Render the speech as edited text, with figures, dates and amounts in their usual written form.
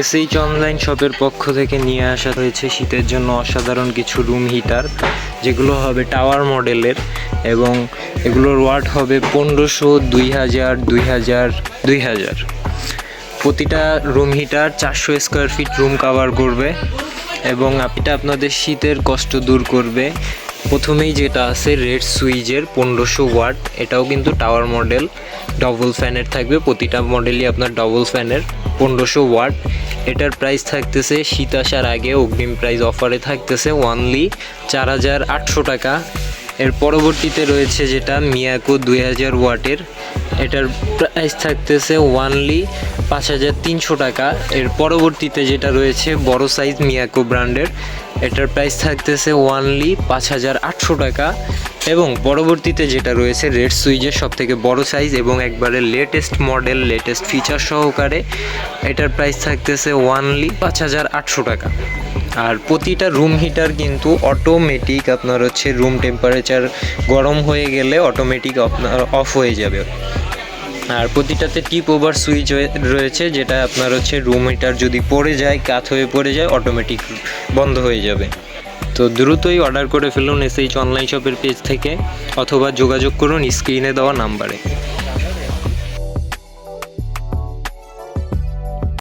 SH online শপের পক্ষ থেকে নিয়ে আসা হয়েছে শীতের জন্য অসাধারণ কিছু রুম হিটার, যেগুলো হবে টাওয়ার মডেলের এবং এগুলোর ওয়াট হবে 1500, 2000, 2000, 2000। প্রতিটা room heater 400 square feet room cover করবে এবং এটা আপনাদের শীতের কষ্ট দূর করবে। প্রথমেই যেটা আছে রেড সুইচের 1500 ওয়াট, এটাও কিন্তু টাওয়ার মডেল, ডবল ফ্যানের থাকবে। প্রতিটা মডেলই আপনার ডবল ফ্যানের, 1500 ওয়াট। এটার প্রাইস থাকতেছে শীত আসার আগে অগ্রিম প্রাইস অফারে থাকতেছে অনলি 4800 টাকা। এর পরবর্তীতে রয়েছে যেটা মিয়াকো 2000 ওয়াটের, এটার প্রাইস থাকতেছে অনলি 5300 টাকা। এর পরবর্তীতে যেটা রয়েছে বড় সাইজ মিয়াকো ব্র্যান্ডের, এটার প্রাইস থাকতেছে অনলি 5800 টাকা। এবং পরবর্তীতে যেটা রয়েছে রেড সুইচের সবথেকে বড় সাইজ এবং একবারে লেটেস্ট মডেল, লেটেস্ট ফিচার সহকারে, এটার প্রাইস থাকতেছে অনলি 5800 টাকা। আর প্রতিটা রুম হিটার কিন্তু অটোমেটিক আপনার হচ্ছে রুম টেম্পারেচার গরম হয়ে গেলে অটোমেটিক আপনার অফ হয়ে যাবে। আর প্রতিটাতে টিপ ওভার সুইচ রয়েছে, যেটা আপনার হচ্ছে রুম হিটার যদি পড়ে যায়, কাত হয়ে পড়ে যায়, অটোমেটিক বন্ধ হয়ে যাবে। তো দ্রুতই অর্ডার করে ফেলুন এসএইচ অনলাইন শপের পেজ থেকে অথবা যোগাযোগ করুন স্ক্রিনে দেওয়া নাম্বারে।